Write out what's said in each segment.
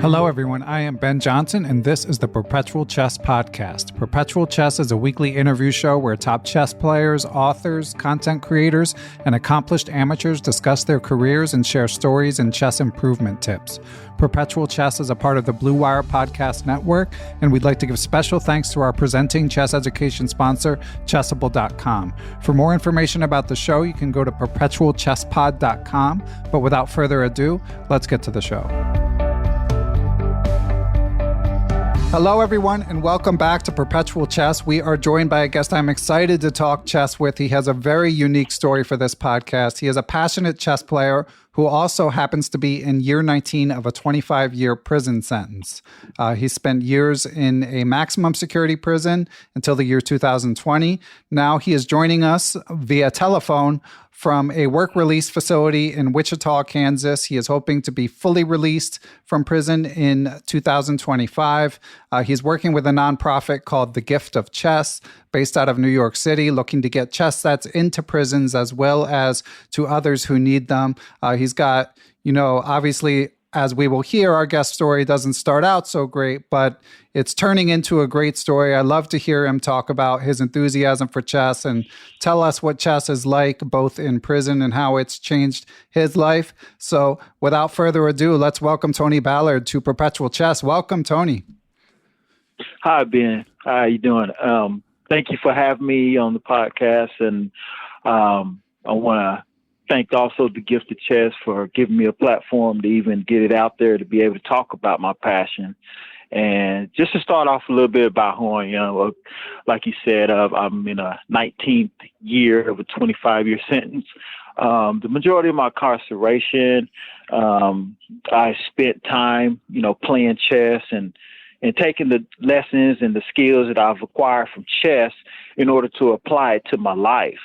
Hello, everyone. I am Ben Johnson, and this is the Perpetual Chess Podcast. Perpetual Chess is a weekly interview show where top chess players, authors, content creators, and accomplished amateurs discuss their careers and share stories and chess improvement tips. Perpetual Chess is a part of the Blue Wire Podcast Network, and we'd like to give special thanks to our presenting chess education sponsor, Chessable.com. For more information about the show, you can go to perpetualchesspod.com. But without further ado, let's get to the show. Hello, everyone, and welcome back to Perpetual Chess. We are joined by a guest I'm excited to talk chess with. He has a very unique story for this podcast. He is a passionate chess player who also happens to be in year 19 of a 25-year prison sentence. He spent years in a maximum security prison until the year 2020. Now he is joining us via telephone from a work release facility in Wichita, Kansas. He is hoping to be fully released from prison in 2025. He's working with a nonprofit called The Gift of Chess, based out of New York City, looking to get chess sets into prisons as well as to others who need them. He's got, obviously, as we will hear, our guest story doesn't start out so great, but it's turning into a great story. I love to hear him talk about his enthusiasm for chess and tell us what chess is like, both in prison and how it's changed his life. So without further ado, let's welcome Tony Ballard to Perpetual Chess. Welcome, Tony. Hi, Ben. How you doing? Thank you for having me on the podcast. And I want to thank also the Gift of Chess for giving me a platform to even get it out there, to be able to talk about my passion. And just to start off a little bit about who I am, like you said, I'm in a 19th year of a 25-year sentence. The majority of my incarceration, I spent time, playing chess and taking the lessons and the skills that I've acquired from chess in order to apply it to my life.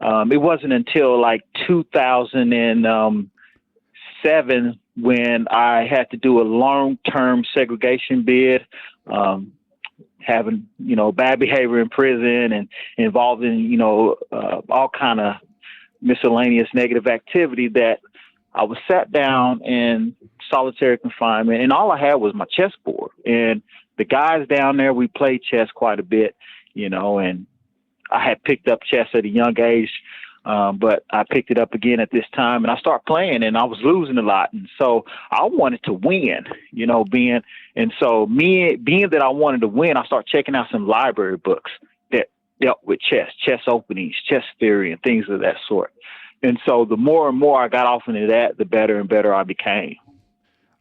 It wasn't until like 2007 when I had to do a long-term segregation bid, having, bad behavior in prison and involved in, all kind of miscellaneous negative activity, that I was sat down in solitary confinement, and all I had was my chessboard. And the guys down there, we played chess quite a bit, and I had picked up chess at a young age, but I picked it up again at this time, and I started playing, and I was losing a lot. And so I wanted to win, being that I wanted to win, I started checking out some library books that dealt with chess openings, chess theory, and things of that sort. And so the more and more I got off into that, the better and better I became.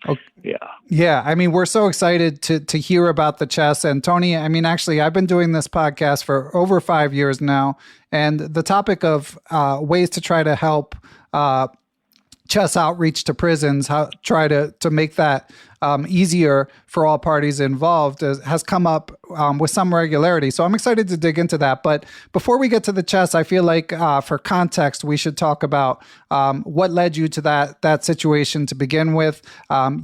Okay. Yeah. I mean, we're so excited to hear about the chess. And Tony, actually, I've been doing this podcast for over 5 years now. And the topic of ways to try to help chess outreach to prisons, how try to make that easier for all parties involved has come up with some regularity. So I'm excited to dig into that. But before we get to the chess, I feel like for context, we should talk about what led you to that situation to begin with.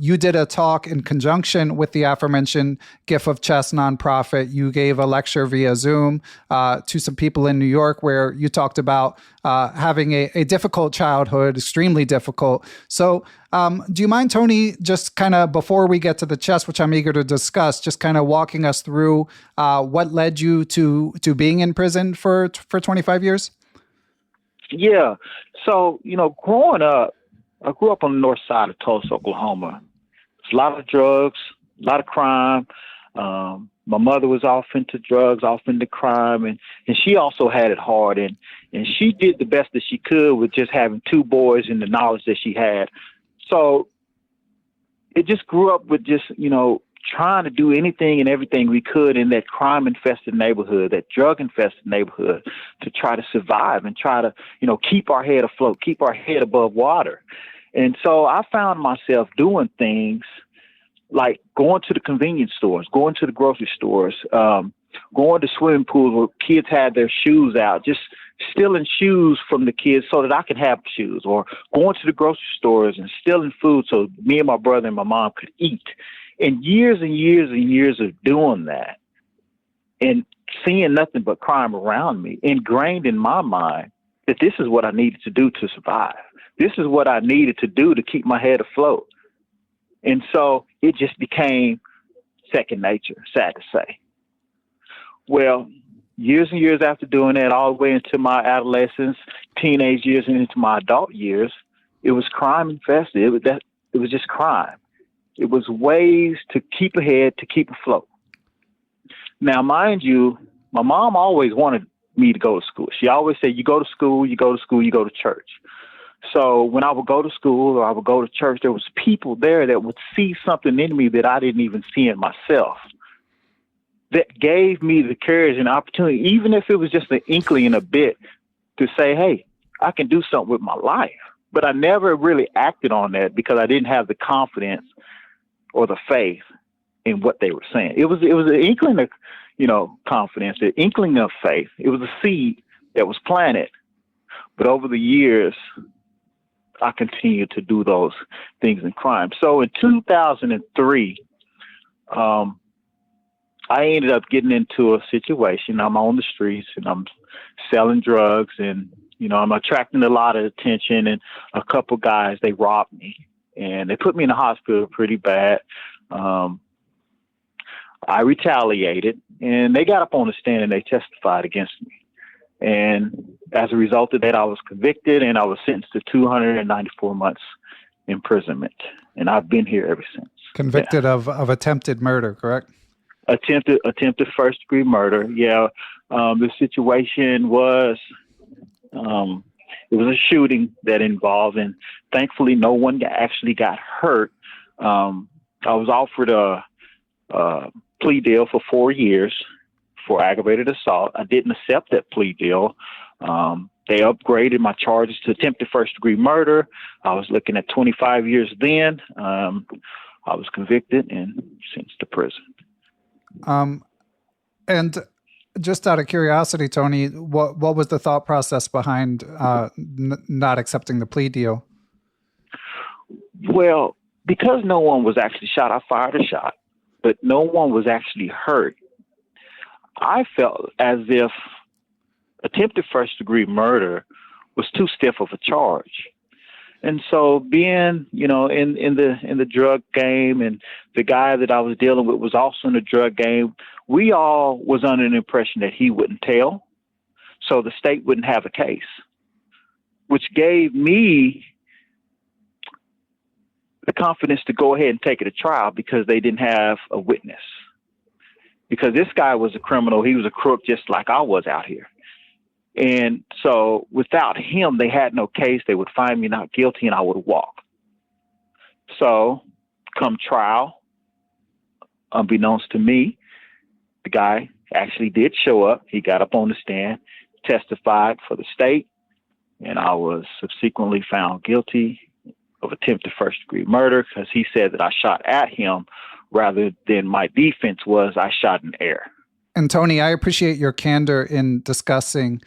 You did a talk in conjunction with the aforementioned Gift of Chess nonprofit. You gave a lecture via Zoom to some people in New York where you talked about having a difficult childhood, extremely difficult. So do you mind, Tony, just kind of before we get to the chess, which I'm eager to discuss, just kind of walking us through what led you to being in prison for 25 years? Yeah. So, growing up, I grew up on the north side of Tulsa, Oklahoma. There's a lot of drugs, a lot of crime. My mother was off into drugs, off into crime, and she also had it hard. And she did the best that she could with just having two boys and the knowledge that she had. So it just grew up with just, trying to do anything and everything we could in that crime-infested neighborhood, that drug-infested neighborhood, to try to survive and try to, keep our head afloat, keep our head above water. And so I found myself doing things like going to the convenience stores, going to the grocery stores, going to swimming pools where kids had their shoes out, just stealing shoes from the kids so that I could have shoes, or going to the grocery stores and stealing food so me and my brother and my mom could eat. And years and years and years of doing that and seeing nothing but crime around me, ingrained in my mind that this is what I needed to do to survive. This is what I needed to do to keep my head afloat. And so it just became second nature, sad to say. Well, years and years after doing that, all the way into my adolescence, teenage years, and into my adult years, it was crime infested. It was just crime. It was ways to keep ahead, to keep afloat. Now, mind you, my mom always wanted me to go to school. She always said, you go to school, you go to school, you go to church. So when I would go to school or I would go to church, there was people there that would see something in me that I didn't even see in myself. That gave me the courage and opportunity, even if it was just an inkling in a bit, to say, hey, I can do something with my life. But I never really acted on that because I didn't have the confidence or the faith in what they were saying. It was an inkling of, confidence, an inkling of faith. It was a seed that was planted. But over the years, I continued to do those things in crime. So in 2003, I ended up getting into a situation. I'm on the streets and I'm selling drugs, and I'm attracting a lot of attention. And a couple guys, they robbed me and they put me in the hospital pretty bad. I retaliated, and they got up on the stand and they testified against me. And as a result of that, I was convicted and I was sentenced to 294 months imprisonment. And I've been here ever since. Convicted of attempted murder, correct? Attempted first degree murder. Yeah. The situation was, it was a shooting that involved, and thankfully no one actually got hurt. I was offered a plea deal for 4 years for aggravated assault. I didn't accept that plea deal. They upgraded my charges to attempted first degree murder. I was looking at 25 years then. I was convicted and sentenced to prison. And just out of curiosity, Tony, what was the thought process behind not accepting the plea deal? Well, because no one was actually shot, I fired a shot, but no one was actually hurt. I felt as if attempted first degree murder was too stiff of a charge. And so being, in the drug game, and the guy that I was dealing with was also in the drug game, we all was under an impression that he wouldn't tell. So the state wouldn't have a case, which gave me the confidence to go ahead and take it to trial because they didn't have a witness. Because this guy was a criminal. He was a crook just like I was out here. And so without him, they had no case. They would find me not guilty and I would walk. So come trial, unbeknownst to me, the guy actually did show up. He got up on the stand, testified for the state, and I was subsequently found guilty of attempted first degree murder because he said that I shot at him rather than my defense was I shot in air. And Tony, I appreciate your candor in discussing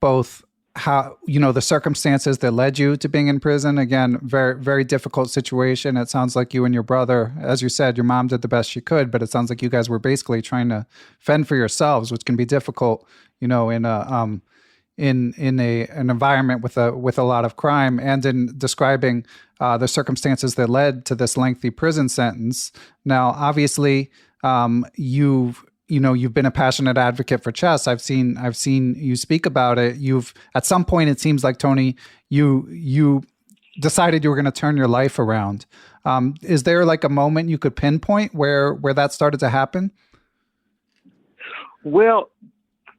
both how, the circumstances that led you to being in prison. Again, very, very difficult situation. It sounds like you and your brother, as you said, your mom did the best she could, but it sounds like you guys were basically trying to fend for yourselves, which can be difficult, in an environment with a lot of crime, and in describing the circumstances that led to this lengthy prison sentence. Now, obviously, you've been a passionate advocate for chess. I've seen you speak about it. At some point, it seems like, Tony, you decided you were going to turn your life around. Is there like a moment you could pinpoint where that started to happen? Well,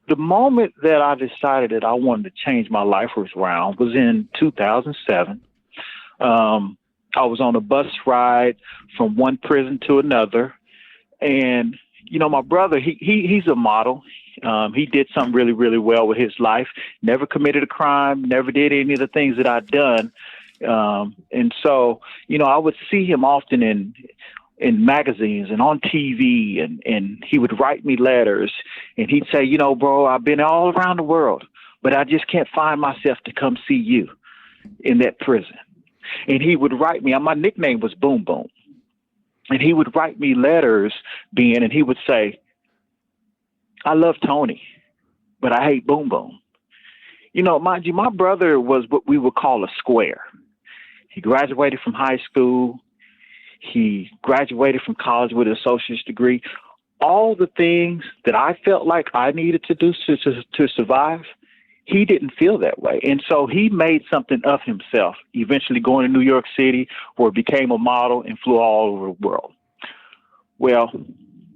the moment that I decided that I wanted to change my life around was in 2007. I was on a bus ride from one prison to another, and my brother, he's a model. He did something really, really well with his life. Never committed a crime. Never did any of the things that I'd done. And so, I would see him often in magazines and on TV, and he would write me letters, and he'd say, bro, I've been all around the world, but I just can't find myself to come see you in that prison. And he would write me. My nickname was Boom Boom. And he would write me letters, and he would say, I love Tony, but I hate Boom Boom. Mind you, my brother was what we would call a square. He graduated from high school. He graduated from college with an associate's degree. All the things that I felt like I needed to do to survive, he didn't feel that way. And so he made something of himself, eventually going to New York City, where he became a model and flew all over the world. Well,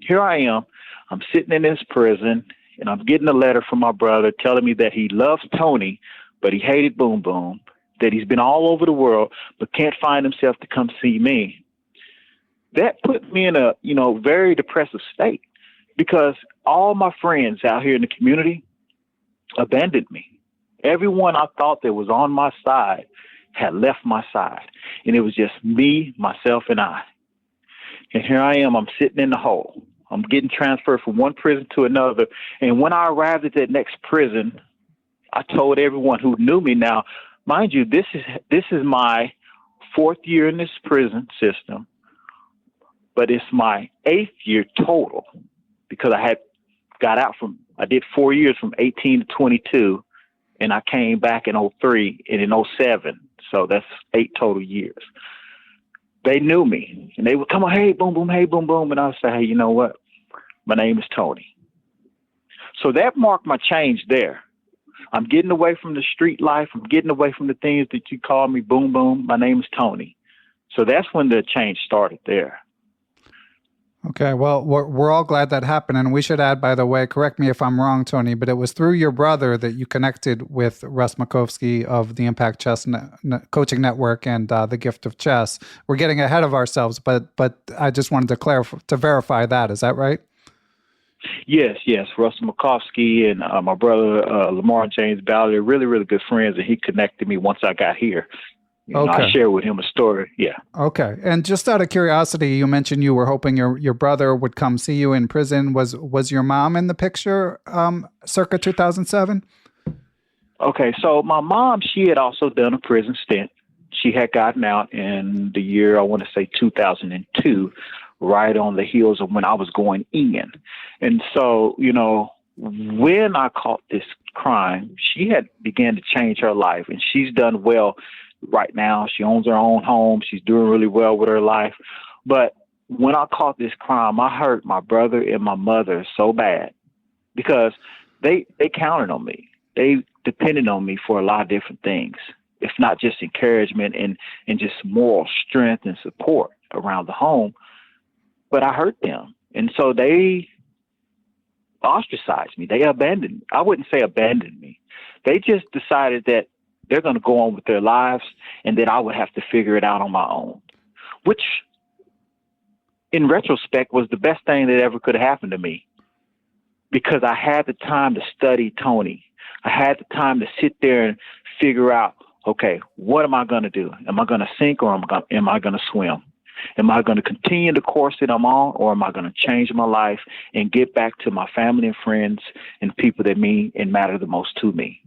here I am. I'm sitting in this prison, and I'm getting a letter from my brother telling me that he loves Tony, but he hated Boom Boom, that he's been all over the world, but can't find himself to come see me. That put me in a, very depressive state, because all my friends out here in the community abandoned me. Everyone I thought that was on my side had left my side, and it was just me, myself, and I. And here I am, I'm sitting in the hole. I'm getting transferred from one prison to another. And when I arrived at that next prison, I told everyone who knew me now, mind you, this is my 4th year in this prison system, but it's my 8th year total, because I did 4 years from 18 to 22, and I came back in 03 and in 07. So that's 8 total years. They knew me, and they would come on, hey, Boom Boom, hey, Boom Boom. And I would say, hey, you know what? My name is Tony. So that marked my change there. I'm getting away from the street life. I'm getting away from the things that you call me Boom Boom. My name is Tony. So that's when the change started there. Okay, well, we're all glad that happened. And we should add, by the way, correct me if I'm wrong, Tony, but it was through your brother that you connected with Russ Makofsky of the Impact Chess Coaching Network and The Gift of Chess. We're getting ahead of ourselves, but I just wanted to verify that. Is that right? Yes. Russell Makofsky and my brother, Lamar James Ballard, are really, really good friends, and he connected me once I got here. I shared with him a story. Yeah. Okay. And just out of curiosity, you mentioned you were hoping your brother would come see you in prison. Was your mom in the picture circa 2007? Okay. So my mom, she had also done a prison stint. She had gotten out in the year, I want to say 2002, right on the heels of when I was going in. And so, when I caught this crime, she had began to change her life, and she's done well. Right now, she owns her own home. She's doing really well with her life. But when I caught this crime, I hurt my brother and my mother so bad, because they counted on me. They depended on me for a lot of different things, if not just encouragement and just moral strength and support around the home. But I hurt them. And so they ostracized me. They abandoned me. I wouldn't say abandoned me. They just decided that they're going to go on with their lives, and that I would have to figure it out on my own, which in retrospect was the best thing that ever could have happened to me, because I had the time to study Tony. I had the time to sit there and figure out, okay, what am I going to do? Am I going to sink, or am I going to swim? Am I going to continue the course that I'm on, or am I going to change my life and get back to my family and friends and people that mean and matter the most to me?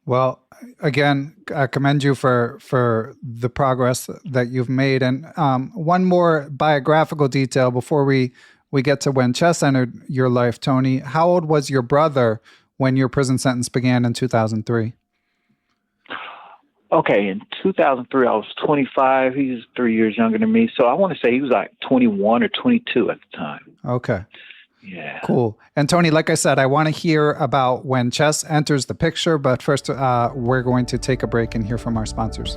Well, again, I commend you for the progress that you've made. And one more biographical detail before we get to when chess entered your life, Tony. How old was your brother when your prison sentence began in 2003? Okay, in 2003, I was 25. He's 3 years younger than me. So I want to say he was like 21 or 22 at the time. Okay. Yeah. Cool. And Tony, like I said, I want to hear about when chess enters the picture, but first we're going to take a break and hear from our sponsors.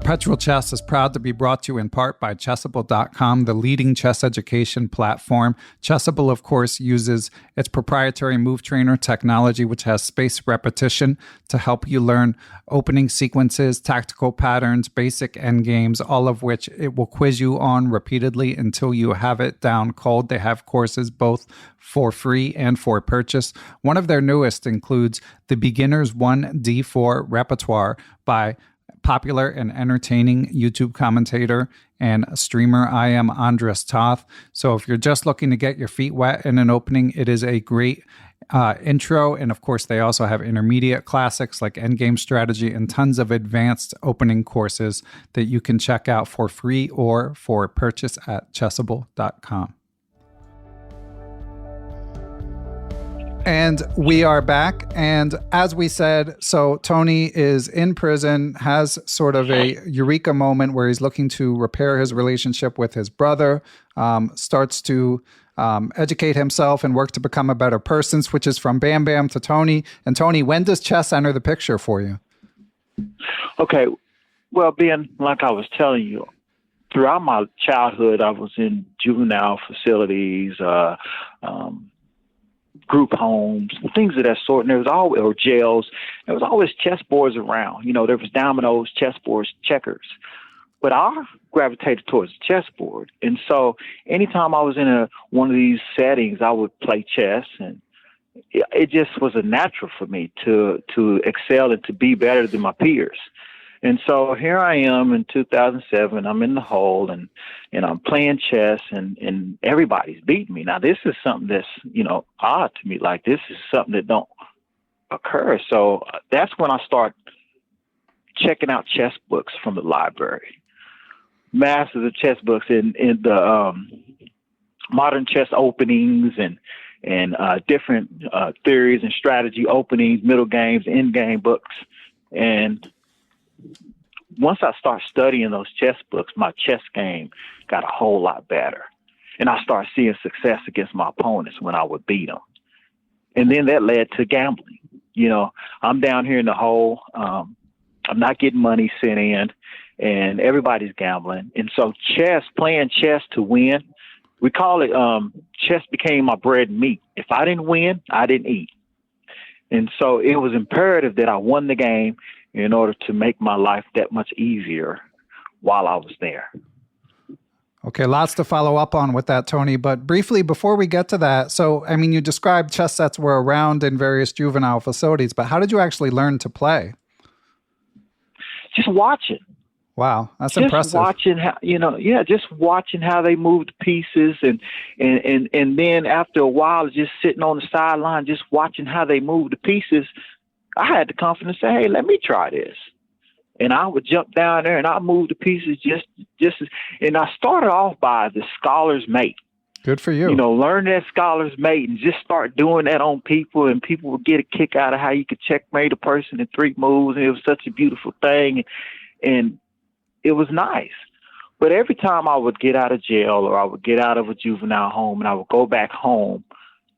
Perpetual Chess is proud to be brought to you in part by Chessable.com, the leading chess education platform. Chessable, of course, uses its proprietary move trainer technology, which has spaced repetition to help you learn opening sequences, tactical patterns, basic endgames, all of which it will quiz you on repeatedly until you have it down cold. They have courses both for free and for purchase. One of their newest includes the Beginner's 1D4 Repertoire by popular and entertaining YouTube commentator and streamer IM Andras Toth. So if you're just looking to get your feet wet in an opening, it is a great intro. And of course, they also have intermediate classics like endgame strategy and tons of advanced opening courses that you can check out for free or for purchase at Chessable.com. And we are back. And as we said, so Tony is in prison, has sort of a eureka moment where he's looking to repair his relationship with his brother, starts to educate himself and work to become a better person, switches from Bam Bam to Tony. And Tony, when does chess enter the picture for you? Okay. Well, Ben, like I was telling you, throughout my childhood, I was in juvenile facilities, group homes, things of that sort. And there was always, or jails, there was always chessboards around. You know, there was dominoes, chessboards, checkers. But I gravitated towards the chessboard. And so anytime I was in one of these settings, I would play chess. And it just was a natural for me to excel and to be better than my peers. And so here I am in 2007, I'm in the hole and I'm playing chess and everybody's beating me. Now, this is something that's, odd to me. Like, this is something that don't occur. So that's when I start checking out chess books from the library. Masses of chess books in the modern chess openings and different theories and strategy openings, middle games, end game books. And once I start studying those chess books, my chess game got a whole lot better. And I started seeing success against my opponents when I would beat them. And then that led to gambling. I'm down here in the hole. I'm not getting money sent in, and everybody's gambling. And so playing chess to win, we call it chess became my bread and meat. If I didn't win, I didn't eat. And so it was imperative that I won the game in order to make my life that much easier while I was there. Okay, lots to follow up on with that, Tony. But briefly, before we get to that, so, you described chess sets were around in various juvenile facilities, but how did you actually learn to play? Just watching. Wow, that's just impressive. Watching how, just watching how they move the pieces, and then after a while, just sitting on the sideline, just watching how they move the pieces. I had the confidence to say, hey, let me try this. And I would jump down there and I move the pieces and I started off by the scholar's mate. Good for you. Learn that scholar's mate and just start doing that on people, and people would get a kick out of how you could checkmate a person in 3 moves. And it was such a beautiful thing. And it was nice. But every time I would get out of jail or I would get out of a juvenile home and I would go back home,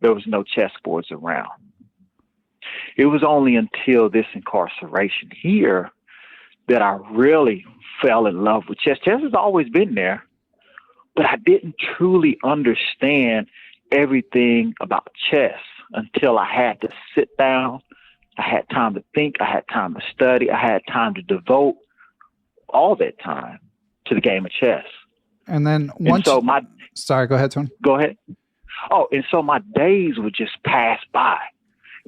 there was no chessboards around. It was only until this incarceration here that I really fell in love with chess. Chess has always been there, but I didn't truly understand everything about chess until I had to sit down. I had time to think. I had time to study. I had time to devote all that time to the game of chess. And then sorry, go ahead, Tony. Go ahead. Oh, and so my days would just pass by.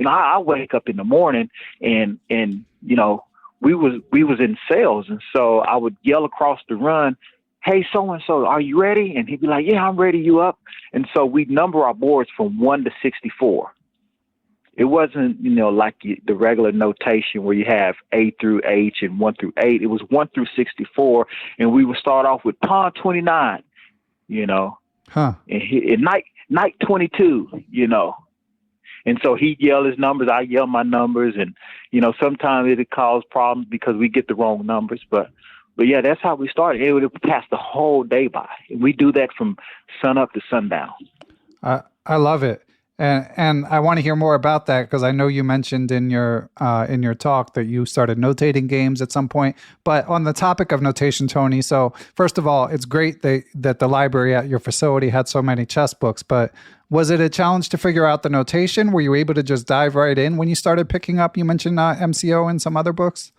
I wake up in the morning and we was in sales, and so I would yell across the run, hey, so-and-so, are you ready? And he'd be like, yeah, I'm ready, you up? And so we'd number our boards from 1 to 64. It wasn't, like the regular notation where you have A through H and 1 through 8. It was 1 through 64, and we would start off with pawn 29, Huh. And knight 22, And so he'd yell his numbers, I yell my numbers, and sometimes it'd cause problems because we get the wrong numbers. But yeah, that's how we started. It would pass the whole day by. And we do that from sun up to sundown. I love it. And I want to hear more about that, because I know you mentioned in your talk that you started notating games at some point. But on the topic of notation, Tony, so first of all, it's great that the library at your facility had so many chess books, but was it a challenge to figure out the notation? Were you able to just dive right in when you started picking up, you mentioned MCO and some other books?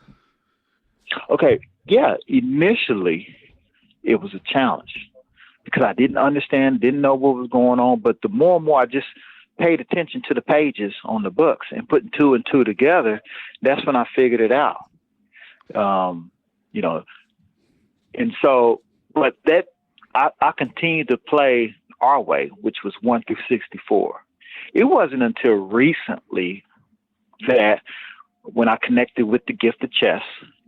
Okay, yeah, initially it was a challenge because I didn't understand, didn't know what was going on, but the more and more I just paid attention to the pages on the books and putting 2 and 2 together, that's when I figured it out. And so, but that I continued to play our way, which was 1 through 64. It wasn't until recently that when I connected with the gift of chess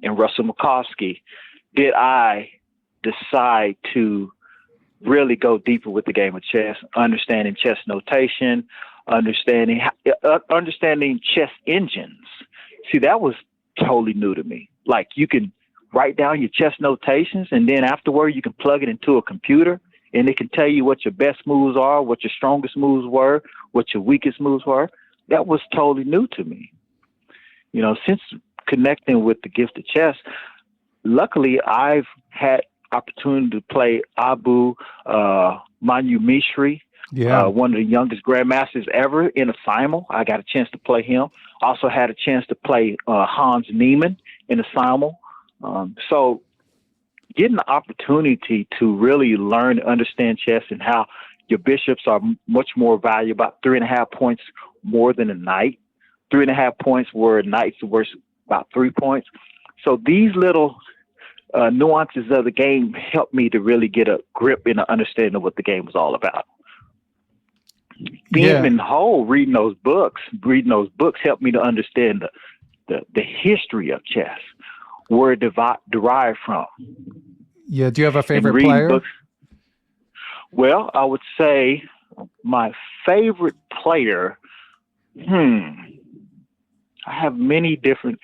and Russell Makofsky, did I decide to really go deeper with the game of chess, understanding chess notation, understanding chess engines. See, that was totally new to me. Like, you can write down your chess notations, and then afterward you can plug it into a computer, and it can tell you what your best moves are, what your strongest moves were, what your weakest moves were. That was totally new to me. You know, since connecting with the gift of chess, luckily I've had opportunity to play Abu Manumishri, one of the youngest grandmasters ever in a simul. I got a chance to play him. Also had a chance to play Hans Niemann in a simul. So getting the opportunity to really learn and understand chess and how your bishops are much more valuable, about 3.5 points more than a knight. 3.5 points where a knight's worth about 3 points. So these little nuances of the game helped me to really get a grip and an understanding of what the game was all about. Being in whole, reading those books helped me to understand the history of chess, where it derived from. Yeah. Do you have a favorite player? Books, well, I would say my favorite player, I have many different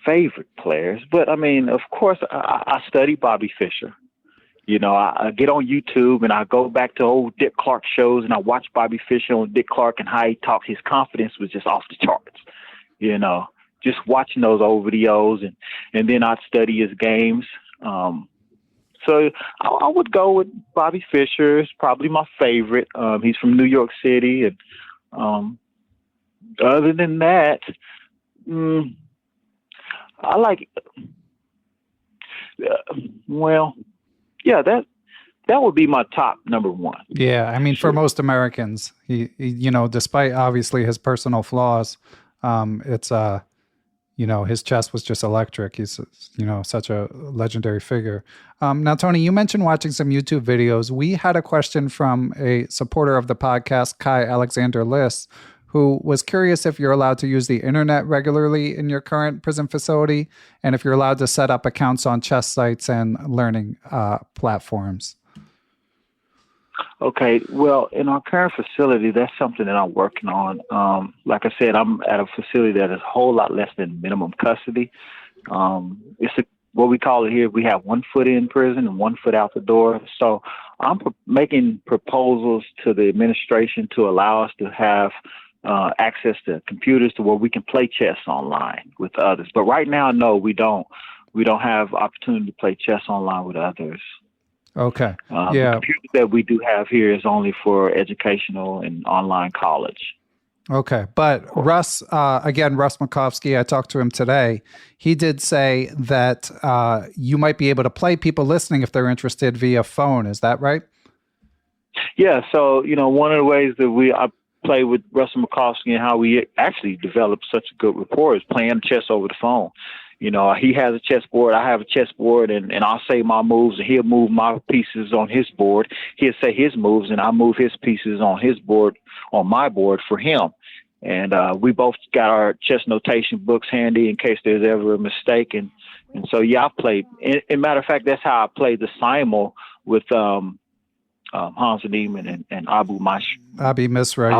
favorite players, but I mean, of course, I study Bobby Fischer. You know, I get on YouTube and I go back to old Dick Clark shows and I watch Bobby Fischer on Dick Clark and how he talked. His confidence was just off the charts, you know, just watching those old videos, and then I'd study his games. So I would go with Bobby Fischer. It's probably my favorite. He's from New York City. And other than that, I like, that would be my top number one. Yeah, I mean, for most Americans, he you know, despite obviously his personal flaws, it's you know, his chess was just electric. He's, you know, such a legendary figure. Now, Tony, you mentioned watching some YouTube videos. We had a question from a supporter of the podcast, Kai Alexander Liss, who was curious if you're allowed to use the internet regularly in your current prison facility, and if you're allowed to set up accounts on chess sites and learning platforms. Okay, well, in our current facility, that's something that I'm working on. Like I said, I'm at a facility that is a whole lot less than minimum custody. It's what we call it here. We have 1 foot in prison and 1 foot out the door. So I'm making proposals to the administration to allow us to have access to computers to where we can play chess online with others. But right now, no, we don't. We don't have opportunity to play chess online with others. Okay. The computer that we do have here is only for educational and online college. Okay. But Russ Makofsky, I talked to him today. He did say that you might be able to play people listening if they're interested via phone. Is that right? Yeah. So, you know, one of the ways that I play with Russell Makofsky and how we actually developed such a good rapport is playing chess over the phone. You know, he has a chessboard, I have a chessboard, and I'll say my moves, and he'll move my pieces on his board. He'll say his moves, and I'll move his pieces on his board, on my board for him. And we both got our chess notation books handy in case there's ever a mistake. And so, yeah, I played. In matter of fact, that's how I played the simul with Hans Niemann and Abu Misra,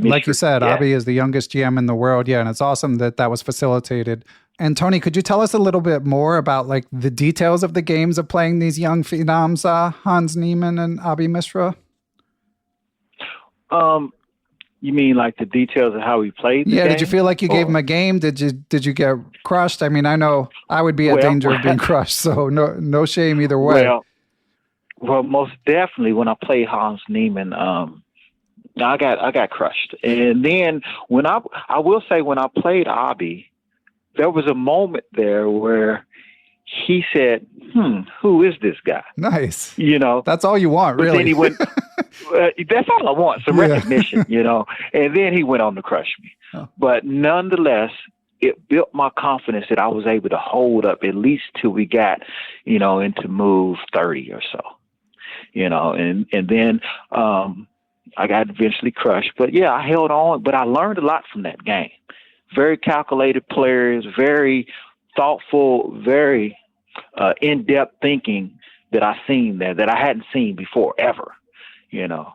like you said, Abi is the youngest GM in the world, and it's awesome that was facilitated. And Tony, could you tell us a little bit more about like the details of the games of playing these young phenoms, Hans Niemann and Abi Misra? You mean like the details of how we played? Yeah, did you feel like you gave him a game? Did you get crushed? I mean, I know I would be at danger of being crushed, so no shame either way. Well, most definitely when I played Hans Niemann, I got crushed. And then when I will say when I played Abi, there was a moment there where he said, who is this guy? Nice. You know, that's all you want, really. But then he went, that's all I want, some recognition, you know. And then he went on to crush me. Oh. But nonetheless, it built my confidence that I was able to hold up at least till we got, you know, into move 30 or so, you know, and then I got eventually crushed. But yeah, I held on, but I learned a lot from that game. Very calculated players, very thoughtful, very in-depth thinking that I seen there that I hadn't seen before ever, you know.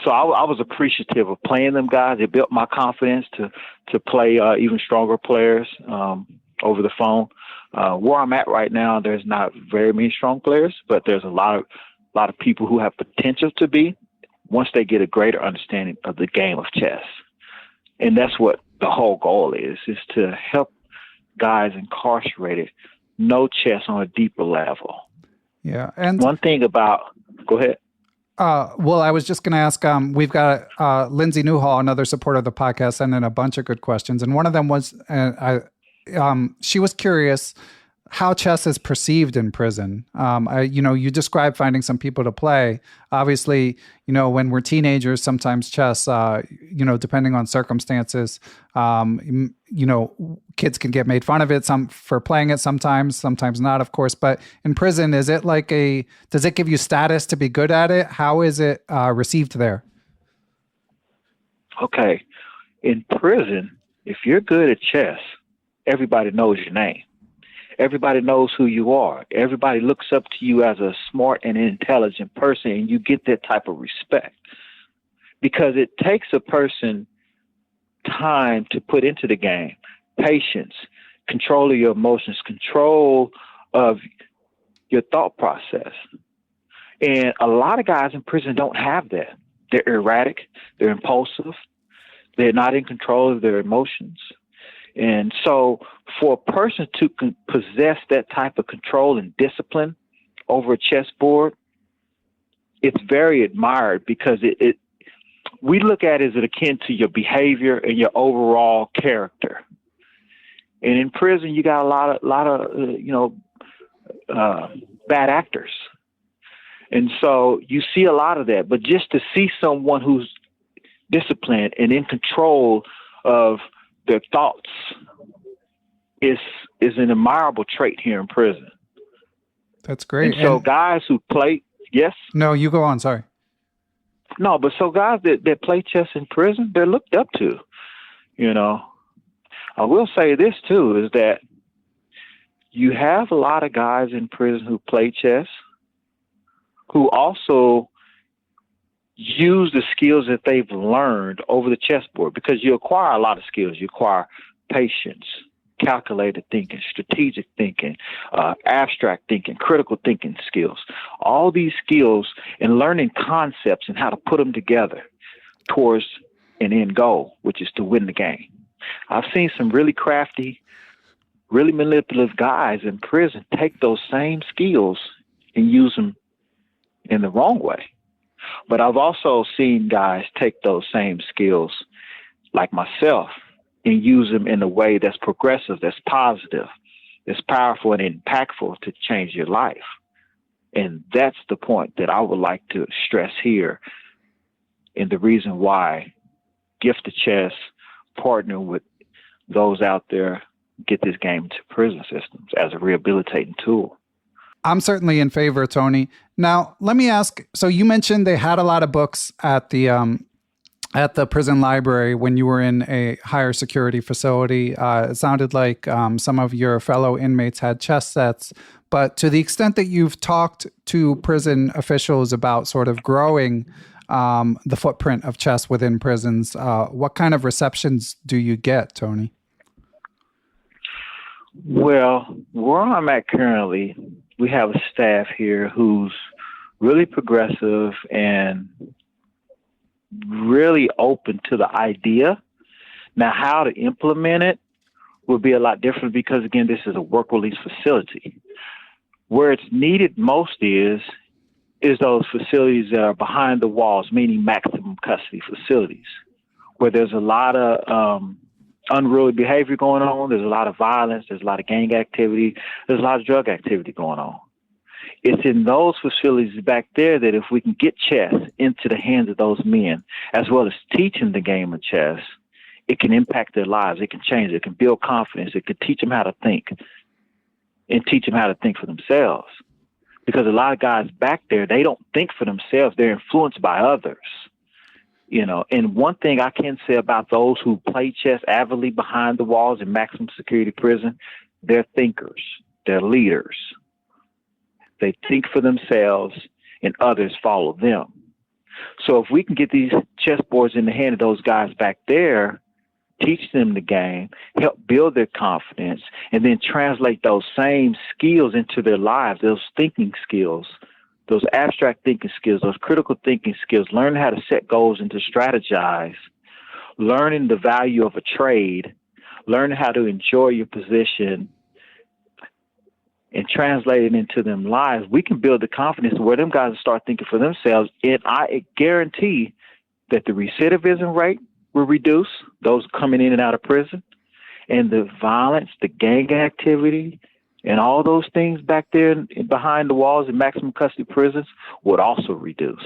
So I was appreciative of playing them guys. It built my confidence to play even stronger players over the phone. Where I'm at right now, there's not very many strong players, but there's a lot of people who have potential to be once they get a greater understanding of the game of chess. And that's what the whole goal is to help guys incarcerated know chess on a deeper level. Yeah. And one thing about, go ahead. Well, I was just going to ask, we've got Lindsay Newhall, another supporter of the podcast, sent in a bunch of good questions. And one of them was, she was curious how chess is perceived in prison. You described finding some people to play. Obviously, when we're teenagers, sometimes chess, depending on circumstances, kids can get made fun of it for playing it sometimes not, of course. But in prison, is it does it give you status to be good at it? How is it received there? Okay. In prison, if you're good at chess, everybody knows your name. Everybody knows who you are. Everybody looks up to you as a smart and intelligent person, and you get that type of respect because it takes a person time to put into the game, patience, control of your emotions, control of your thought process. And a lot of guys in prison don't have that. They're erratic, they're impulsive, they're not in control of their emotions. And so for a person to possess that type of control and discipline over a chessboard, it's very admired because we look at it as akin to your behavior and your overall character. And in prison, you got a lot of bad actors. And so you see a lot of that, but just to see someone who's disciplined and in control of their thoughts is an admirable trait here in prison. That's great. And so guys who play, yes? No, you go on, sorry. No, but so guys that play chess in prison, they're looked up to, I will say this too, is that you have a lot of guys in prison who play chess who also use the skills that they've learned over the chessboard, because you acquire a lot of skills. You acquire patience, calculated thinking, strategic thinking, abstract thinking, critical thinking skills. All these skills and learning concepts and how to put them together towards an end goal, which is to win the game. I've seen some really crafty, really manipulative guys in prison take those same skills and use them in the wrong way. But I've also seen guys take those same skills, like myself, and use them in a way that's progressive, that's positive, that's powerful and impactful to change your life. And that's the point that I would like to stress here, and the reason why Gifted Chess partner with those out there get this game to prison systems as a rehabilitating tool. I'm certainly in favor, Tony. Now, let me ask, so you mentioned they had a lot of books at the prison library when you were in a higher security facility. It sounded like some of your fellow inmates had chess sets, but to the extent that you've talked to prison officials about sort of growing the footprint of chess within prisons, what kind of receptions do you get, Tony? Well, where I'm at currently, we have a staff here who's really progressive and really open to the idea. Now, how to implement it will be a lot different because, again, this is a work release facility. Where it's needed most is those facilities that are behind the walls, meaning maximum custody facilities, where there's a lot of unruly behavior going on. There's a lot of violence. There's a lot of gang activity. There's a lot of drug activity going on. It's in those facilities back there that if we can get chess into the hands of those men, as well as teach them the game of chess, it can impact their lives. It can change. It can build confidence. It can teach them how to think and teach them how to think for themselves. Because a lot of guys back there, they don't think for themselves. They're influenced by others. And one thing I can say about those who play chess avidly behind the walls in maximum security prison, they're thinkers, they're leaders. They think for themselves and others follow them. So if we can get these chessboards in the hand of those guys back there, teach them the game, help build their confidence, and then translate those same skills into their lives, those thinking skills, those abstract thinking skills, those critical thinking skills, learn how to set goals and to strategize, learning the value of a trade, learning how to enjoy your position, and translate it into them lives, we can build the confidence where them guys start thinking for themselves. And I guarantee that the recidivism rate will reduce, those coming in and out of prison, and the violence, the gang activity, and all those things back there behind the walls in maximum custody prisons would also reduce.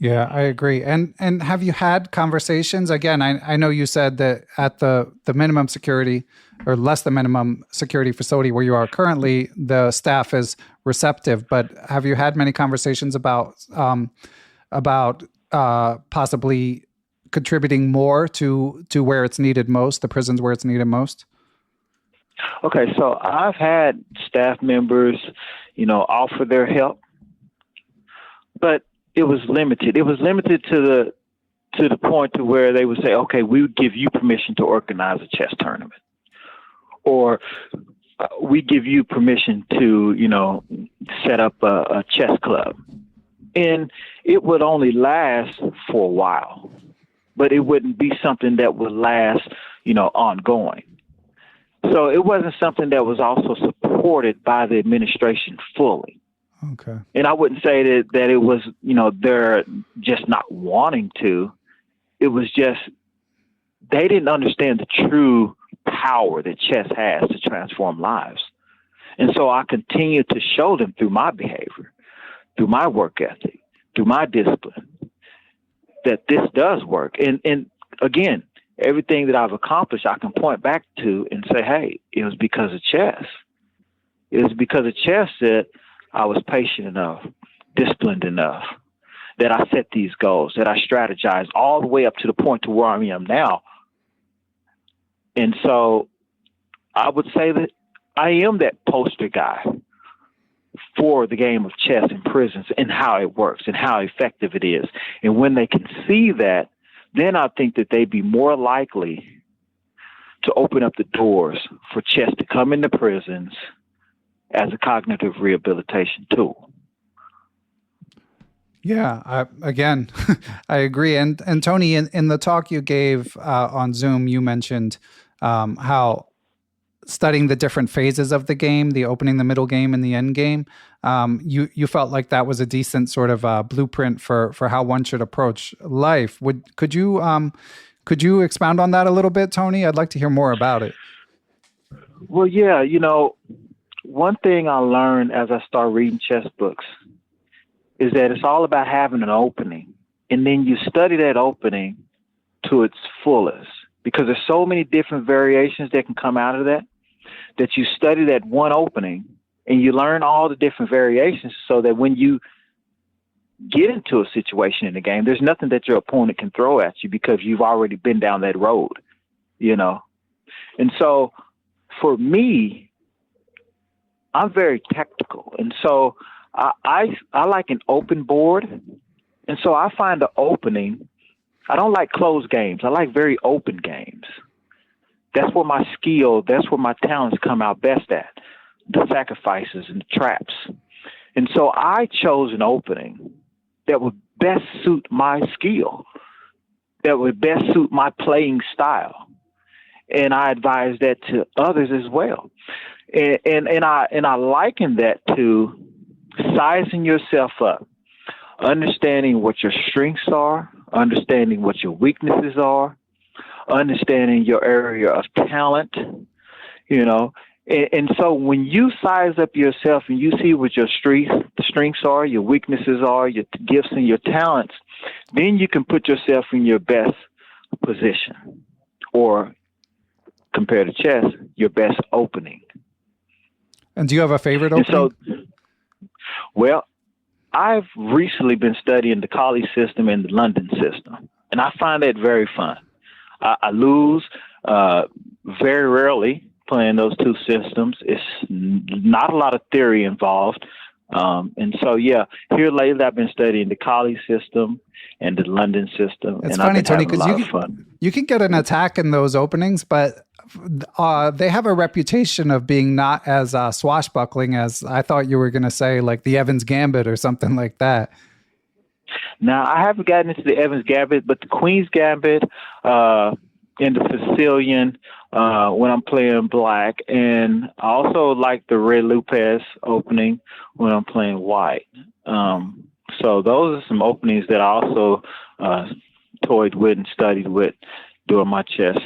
Yeah, I agree. And have you had conversations? Again, I know you said that at the minimum security or less than minimum security facility where you are currently, the staff is receptive. But have you had many conversations about possibly contributing more to where it's needed most, the prisons where it's needed most? Okay, so I've had staff members, offer their help, but it was limited. It was limited to the point to where they would say, okay, we would give you permission to organize a chess tournament, or we give you permission to, set up a chess club. And it would only last for a while, but it wouldn't be something that would last, ongoing. So it wasn't something that was also supported by the administration fully. Okay. And I wouldn't say that it was, they're just not wanting to. It was just they didn't understand the true power that chess has to transform lives. And so I continue to show them through my behavior, through my work ethic, through my discipline, that this does work. And again, everything that I've accomplished, I can point back to and say, hey, it was because of chess. It was because of chess that I was patient enough, disciplined enough, that I set these goals, that I strategized all the way up to the point to where I am now. And so I would say that I am that poster guy for the game of chess in prisons and how it works and how effective it is. And when they can see that, then I think that they'd be more likely to open up the doors for chess to come into prisons as a cognitive rehabilitation tool. Yeah, I agree. And Tony, in the talk you gave on Zoom, you mentioned how studying the different phases of the game, the opening, the middle game, and the end game, you felt like that was a decent sort of blueprint for how one should approach life. Could you expound on that a little bit, Tony? I'd like to hear more about it. Well, yeah, one thing I learned as I started reading chess books is that it's all about having an opening, and then you study that opening to its fullest, because there's so many different variations that can come out of that you study that one opening and you learn all the different variations so that when you get into a situation in the game, there's nothing that your opponent can throw at you because you've already been down that road, And so for me, I'm very technical. And so I like an open board. And so I find the opening. I don't like closed games. I like very open games. That's where my skill, that's where my talents come out best at, the sacrifices and the traps. And so I chose an opening that would best suit my skill, that would best suit my playing style. And I advise that to others as well. And I liken that to sizing yourself up, understanding what your strengths are, understanding what your weaknesses are, understanding your area of talent, And so when you size up yourself and you see what your strengths are, your weaknesses are, your gifts and your talents, then you can put yourself in your best position, or compared to chess, your best opening. And do you have a favorite opening? Well, I've recently been studying the Colley system and the London system, and I find that very fun. I lose very rarely playing those two systems. It's not a lot of theory involved, And so, yeah, here lately I've been studying the Kali system and the London system. It's and funny, I've been Tony, having a because lot of fun. you can get an attack in those openings, but they have a reputation of being not as swashbuckling as I thought you were going to say, like the Evans Gambit or something like that. Now, I haven't gotten into the Evans Gambit, but the Queen's Gambit and the Sicilian when I'm playing black. And I also like the Red Lupez opening when I'm playing white. So those are some openings that I also toyed with and studied with during my chess.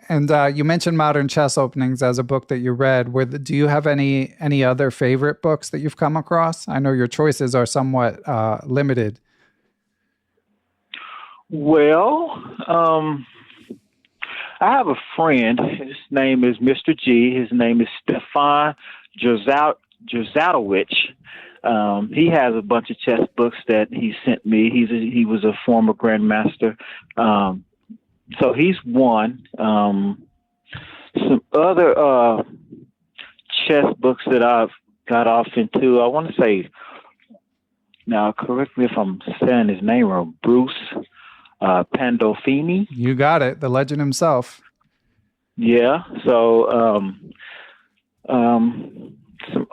And you mentioned Modern Chess Openings as a book that you read. Do you have any other favorite books that you've come across? I know your choices are somewhat limited. Well, I have a friend. His name is Mr. G. His name is Stefan Jozatowicz. He has a bunch of chess books that he sent me. He was a former grandmaster. So he's one. Some other chess books that I've got off into, I want to say, now correct me if I'm saying his name wrong, Bruce Pandolfini. You got it, the legend himself. Yeah. So some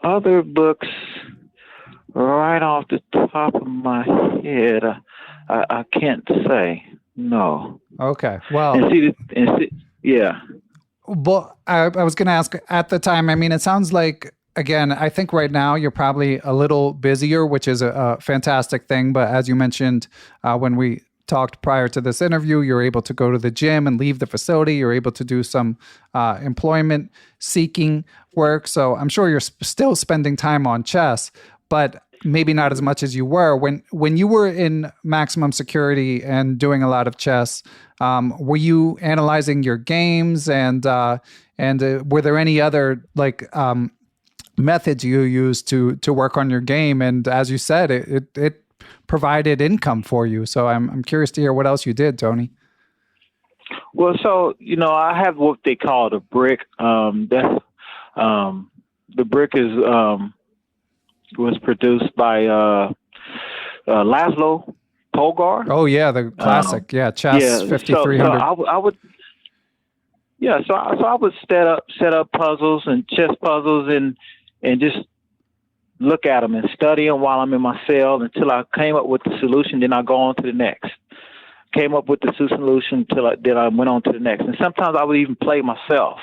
other books right off the top of my head, I can't say. No. Okay. Well, yeah. Well, I was going to ask at the time, I mean, it sounds like, again, I think right now you're probably a little busier, which is a fantastic thing. But as you mentioned, when we talked prior to this interview, you're able to go to the gym and leave the facility. You're able to do some employment seeking work. So I'm sure you're still spending time on chess, but maybe not as much as you were when you were in maximum security and doing a lot of chess. Were you analyzing your games and were there any other methods you used to work on your game? And as you said, it provided income for you. So I'm curious to hear what else you did, Tony. Well, so I have what they call the brick. The brick was produced by Laszlo Polgar. Oh yeah, the classic, chess 5300. So I would, so I would set up puzzles and chess puzzles and just look at them and study them while I'm in my cell until I came up with the solution. Then I go on to the next. Came up with the solution then I went on to the next. And sometimes I would even play myself.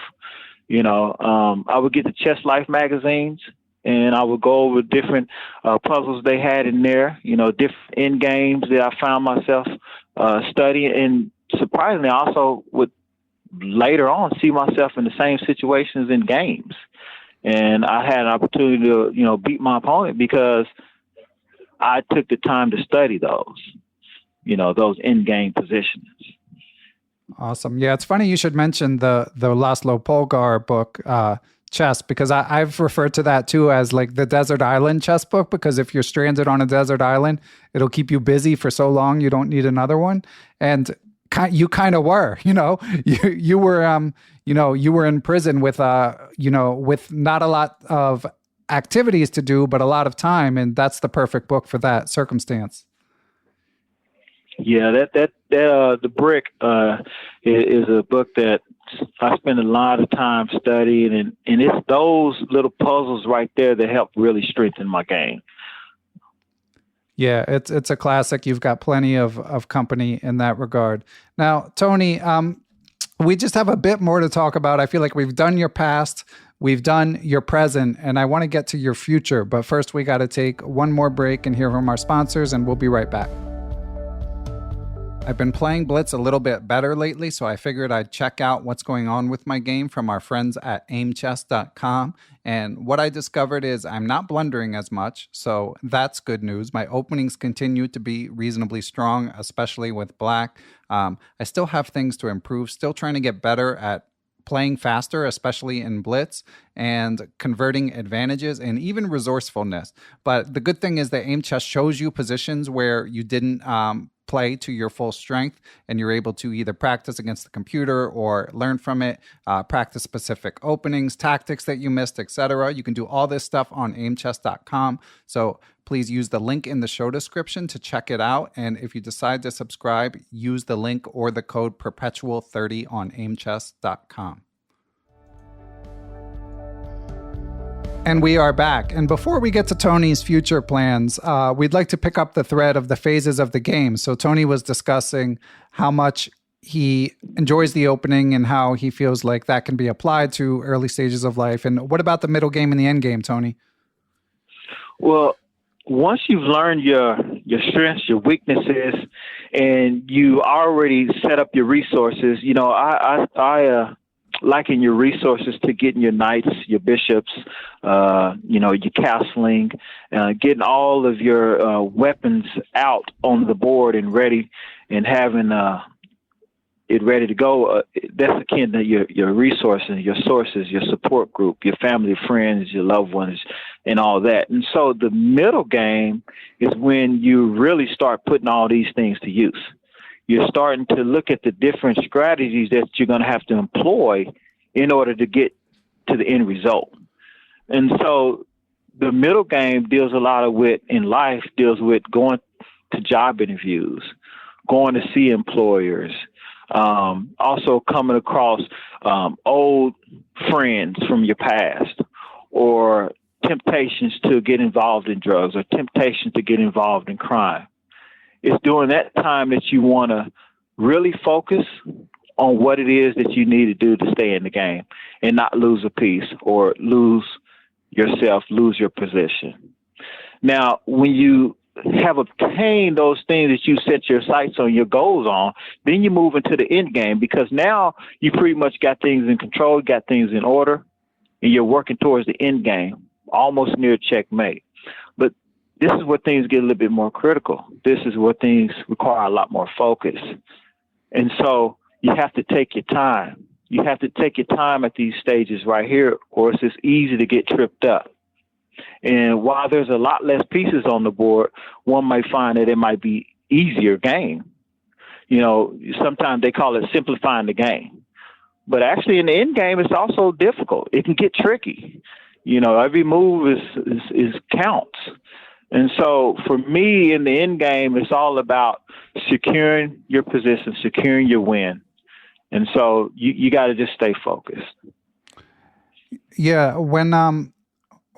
I would get the Chess Life magazines. And I would go over different puzzles they had in there, different end games that I found myself studying. And surprisingly, I also would later on see myself in the same situations in games. And I had an opportunity to, beat my opponent because I took the time to study those end game positions. Awesome. Yeah, it's funny you should mention the Laszlo Polgar book, Chess, because I've referred to that too as like the desert island chess book, because if you're stranded on a desert island, it'll keep you busy for so long you don't need another one. And you kind of were, you were you were in prison with with not a lot of activities to do, but a lot of time, and that's the perfect book for that circumstance. Yeah, the brick is a book that I spend a lot of time studying, and it's those little puzzles right there that help really strengthen my game. Yeah, it's a classic. You've got plenty of company in that regard. Now, Tony, we just have a bit more to talk about. I feel like we've done your past, we've done your present, and I want to get to your future. But first, we got to take one more break and hear from our sponsors, and we'll be right back. I've been playing Blitz a little bit better lately, so I figured I'd check out what's going on with my game from our friends at Aimchess.com. And what I discovered is I'm not blundering as much, so that's good news. My openings continue to be reasonably strong, especially with black. I still have things to improve, still trying to get better at playing faster, especially in Blitz, and converting advantages and even resourcefulness. But the good thing is that Aimchess shows you positions where you didn't play to your full strength, and you're able to either practice against the computer or learn from it, practice specific openings, tactics that you missed, etc. You can do all this stuff on aimchess.com. So please use the link in the show description to check it out. And if you decide to subscribe, use the link or the code Perpetual30 on aimchess.com. And we are back. And before we get to Tony's future plans, we'd like to pick up the thread of the phases of the game. So Tony was discussing how much he enjoys the opening and how he feels like that can be applied to early stages of life. And what about the middle game and the end game, Tony? Well, once you've learned your strengths, your weaknesses, and you already set up your resources, I liken your resources to getting your knights, your bishops, your castling, getting all of your weapons out on the board and ready, and having it ready to go. That's akin to your resources, your sources, your support group, your family, friends, your loved ones, and all that. And so the middle game is when you really start putting all these things to use. You're starting to look at the different strategies that you're going to have to employ in order to get to the end result. And so the middle game deals a lot in life, deals with going to job interviews, going to see employers, also coming across old friends from your past, or temptations to get involved in drugs, or temptations to get involved in crime. It's during that time that you want to really focus on what it is that you need to do to stay in the game and not lose a piece or lose yourself, lose your position. Now, when you have obtained those things that you set your sights on, your goals on, then you move into the end game, because now you pretty much got things in control, got things in order, and you're working towards the end game, almost near checkmate. But this is where things get a little bit more critical. This is where things require a lot more focus. And so you have to take your time. You have to take your time at these stages right here, or it's just easy to get tripped up. And while there's a lot less pieces on the board, one might find that it might be easier game. Sometimes they call it simplifying the game. But actually in the end game, it's also difficult. It can get tricky. Every move is counts. And so for me in the end game, it's all about securing your position, securing your win. And so you got to just stay focused. Yeah.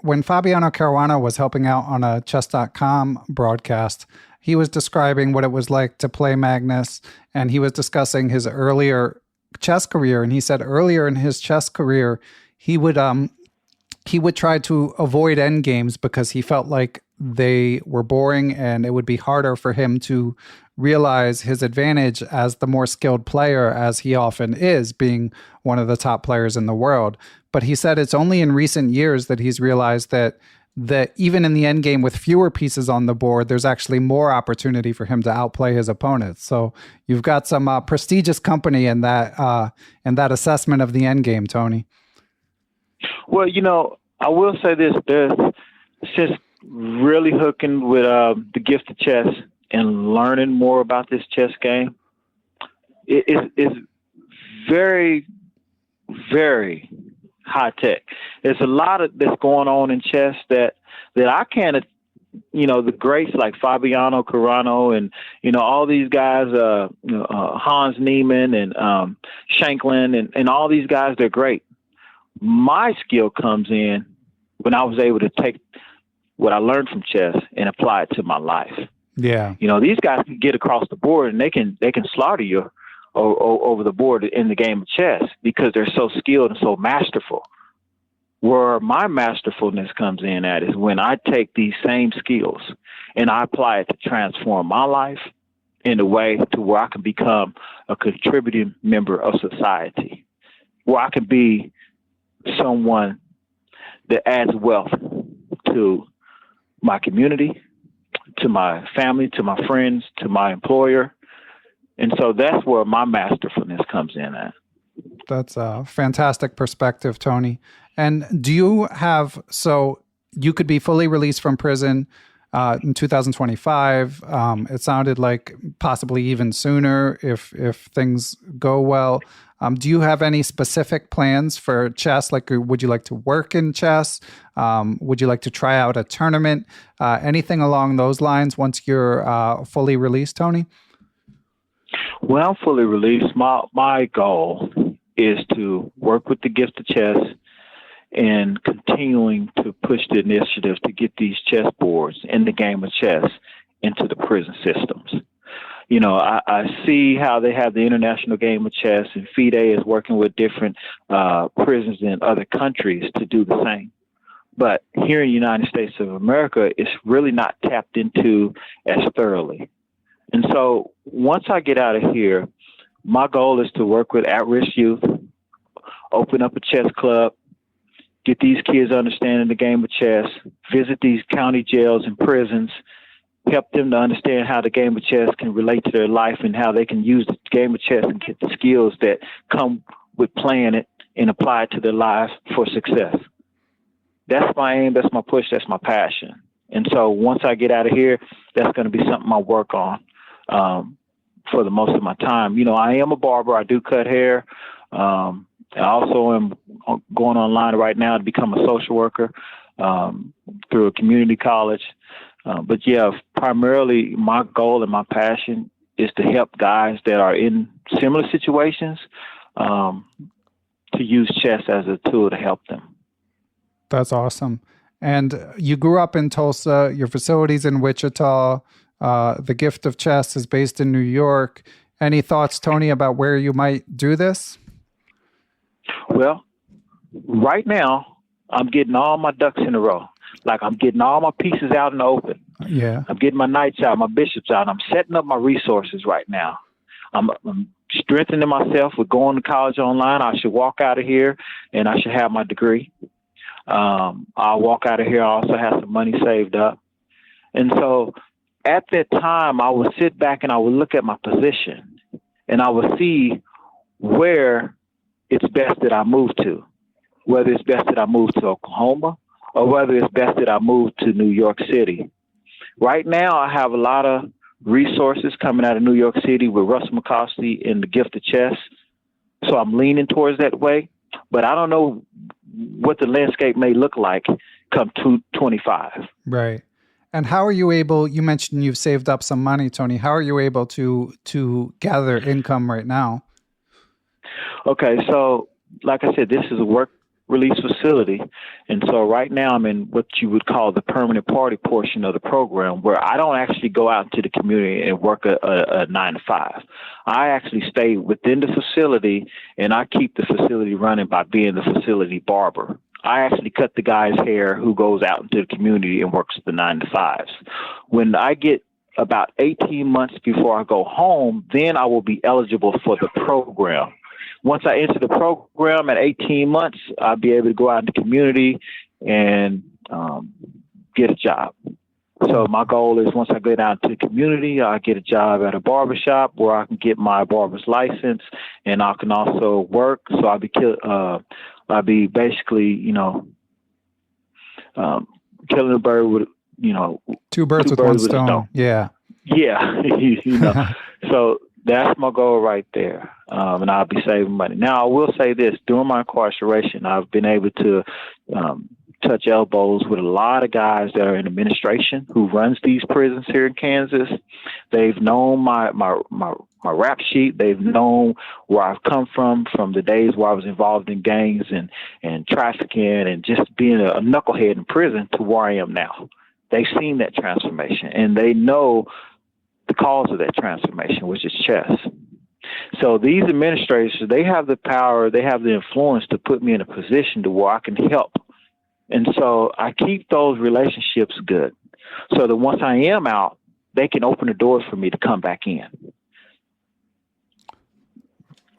When Fabiano Caruana was helping out on a chess.com broadcast, he was describing what it was like to play Magnus, and he was discussing his earlier chess career. And he said earlier in his chess career, he would try to avoid endgames because he felt like they were boring and it would be harder for him to realize his advantage as the more skilled player, as he often is, being one of the top players in the world. But he said it's only in recent years that he's realized that even in the endgame with fewer pieces on the board, there's actually more opportunity for him to outplay his opponents. So you've got some prestigious company in that assessment of the endgame, Tony. Well, I will say this: since really hooking with the gift of chess and learning more about this chess game, it's very, very high tech. There's a lot of that's going on in chess that I can't, the greats like Fabiano Caruana and, all these guys, Hans Niemann and Shanklin and all these guys, they're great. My skill comes in when I was able to take what I learned from chess and apply it to my life. Yeah. These guys can get across the board and they can slaughter you over the board in the game of chess because they're so skilled and so masterful. Where my masterfulness comes in at is when I take these same skills and I apply it to transform my life in a way to where I can become a contributing member of society, where I can be someone that adds wealth to my community, to my family, to my friends, to my employer. And so that's where my masterfulness comes in at. That's a fantastic perspective, Tony. And do you have, so you could be fully released from prison, in 2025. It sounded like possibly even sooner if things go well. Do you have any specific plans for chess? Like, would you like to work in chess? Would you like to try out a tournament? Anything along those lines once you're fully released, Tony? When I'm fully released, my goal is to work with the gift of chess and continuing to push the initiative to get these chess boards in the game of chess into the prison systems. I see how they have the international game of chess, and FIDE is working with different prisons in other countries to do the same. But here in the United States of America, it's really not tapped into as thoroughly. And so once I get out of here, my goal is to work with at-risk youth, open up a chess club, get these kids understanding the game of chess, visit these county jails and prisons, help them to understand how the game of chess can relate to their life and how they can use the game of chess and get the skills that come with playing it and apply it to their lives for success. That's my aim, that's my push, that's my passion. And so once I get out of here, that's going to be something I work on for the most of my time. I am a barber. I do cut hair. I also am going online right now to become a social worker through a community college. But yeah, primarily my goal and my passion is to help guys that are in similar situations to use chess as a tool to help them. That's awesome. And you grew up in Tulsa, your facility's in Wichita. The gift of chess is based in New York. Any thoughts, Tony, about where you might do this? Well, right now, I'm getting all my ducks in a row. Like, I'm getting all my pieces out in the open. Yeah. I'm getting my knights out, my bishops out. I'm setting up my resources right now. I'm strengthening myself with going to college online. I should walk out of here and I should have my degree. I'll walk out of here. I also have some money saved up. And so at that time, I would sit back and I would look at my position and I would see where it's best that I move to, whether it's best that I move to Oklahoma or whether it's best that I move to New York City. Right now, I have a lot of resources coming out of New York City with Russell Makofsky and the gift of chess. So I'm leaning towards that way, but I don't know what the landscape may look like come 2025. Right. And how are you able, you mentioned you've saved up some money, Tony. How are you able to gather income right now? Okay, so like I said, this is a work release facility. And so right now I'm in what you would call the permanent party portion of the program, where I don't actually go out into the community and work a 9 to 5. I actually stay within the facility and I keep the facility running by being the facility barber. I actually cut the guy's hair who goes out into the community and works the 9 to 5s. When I get about 18 months before I go home, then I will be eligible for the program. Once I enter the program at 18 months, I'll be able to go out in the community and get a job. So my goal is once I get out to the community, I get a job at a barbershop where I can get my barber's license and I can also work. So I'll be basically, killing a bird with, two birds with one stone. Yeah. Yeah. So that's my goal right there. And I'll be saving money. Now, I will say this. During my incarceration, I've been able to touch elbows with a lot of guys that are in administration who runs these prisons here in Kansas. They've known my rap sheet. They've known where I've come from the days where I was involved in gangs and trafficking and just being a knucklehead in prison to where I am now. They've seen that transformation, and they know the cause of that transformation, which is chess. So these administrators, they have the power, they have the influence to put me in a position to where I can help. And so I keep those relationships good so that once I am out, they can open the doors for me to come back in.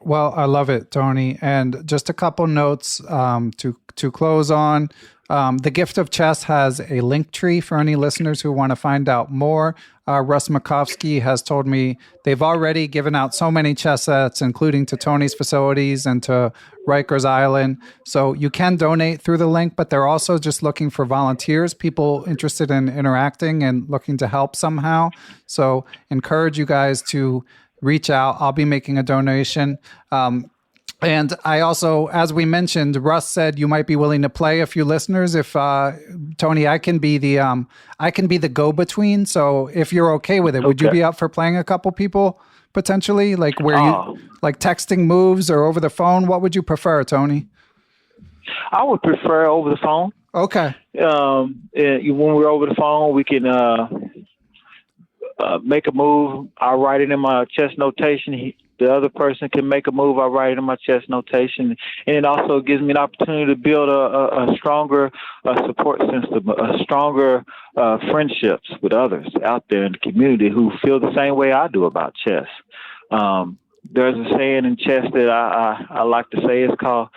Well, I love it, Tony. And just a couple notes to close on. The Gift of Chess has a Linktree for any listeners who want to find out more. Russ Makofsky has told me they've already given out so many chess sets, including to Tony's facilities and to Rikers Island. So you can donate through the link, but they're also just looking for volunteers, people interested in interacting and looking to help somehow. So encourage you guys to reach out. I'll be making a donation. And I also, as we mentioned, Russ said you might be willing to play a few listeners. If Tony, I can be the go-between. So if you're okay with it, would you be up for playing a couple people potentially, like where you like texting moves or over the phone? What would you prefer, Tony? I would prefer over the phone. Okay. When we're over the phone, we can make a move. I'll write it in my chess notation. The other person can make a move. I write it in my chess notation, and it also gives me an opportunity to build a stronger support system, a stronger friendships with others out there in the community who feel the same way I do about chess. There's a saying in chess that I like to say. It's called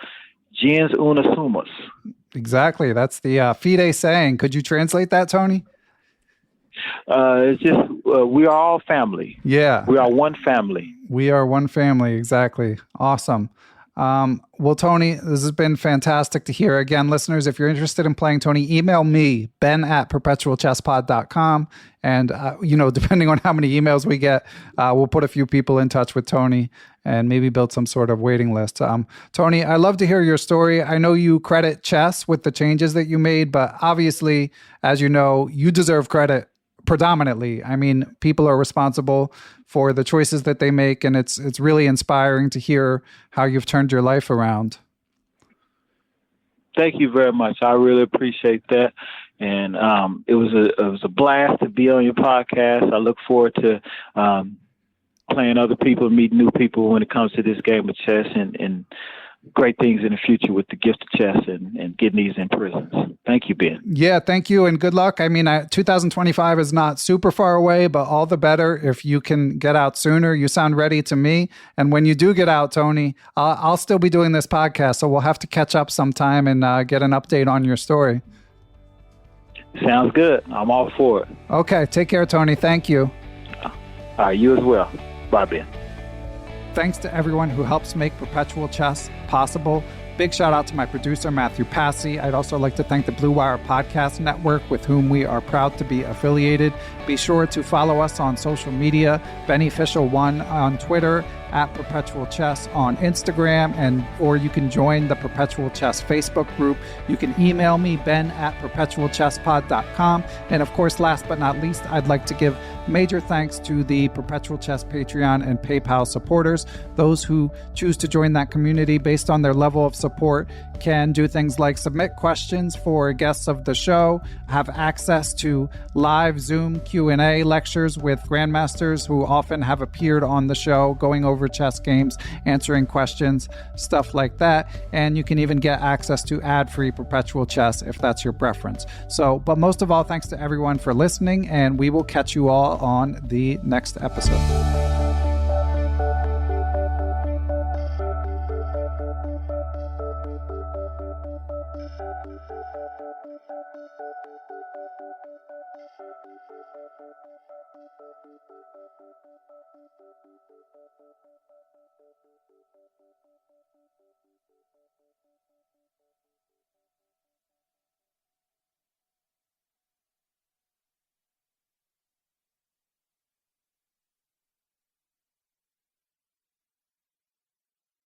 "gens una sumus." Exactly. That's the FIDE saying. Could you translate that, Tony? It's just we are all family. Yeah. We are one family. We are one family. Exactly. Awesome. Well, Tony, this has been fantastic to hear. Again, listeners, if you're interested in playing Tony, email me, ben@perpetualchesspod.com. And, depending on how many emails we get, we'll put a few people in touch with Tony and maybe build some sort of waiting list. Tony, I love to hear your story. I know you credit chess with the changes that you made, but obviously, as you know, you deserve credit predominantly. I mean, people are responsible for the choices that they make, and it's really inspiring to hear how you've turned your life around. Thank you very much. I really appreciate that, and it was a blast to be on your podcast. I look forward to playing other people, meeting new people when it comes to this game of chess, and great things in the future with the Gift of Chess and getting these in prisons. Thank you, Ben. Yeah, thank you, and good luck. I mean, 2025 is not super far away, but all the better if you can get out sooner. You sound ready to me. And when you do get out, Tony, I'll still be doing this podcast, so we'll have to catch up sometime and get an update on your story. Sounds good. I'm all for it. Okay, take care, Tony. Thank you. You as well. Bye, Ben. Thanks to everyone who helps make Perpetual Chess possible. Big shout out to my producer, Matthew Passy. I'd also like to thank the Blue Wire Podcast Network, with whom we are proud to be affiliated. Be sure to follow us on social media, Beneficial1 on Twitter, @Perpetual Chess on Instagram, or you can join the Perpetual Chess Facebook group. You can email me, ben@perpetualchesspod.com. And of course, last but not least, I'd like to give major thanks to the Perpetual Chess Patreon and PayPal supporters. Those who choose to join that community based on their level of support can do things like submit questions for guests of the show, have access to live Zoom Q&A lectures with grandmasters who often have appeared on the show, going over chess games, answering questions, stuff like that. And you can even get access to ad-free Perpetual Chess if that's your preference. So, but most of all, thanks to everyone for listening, and we will catch you all on the next episode.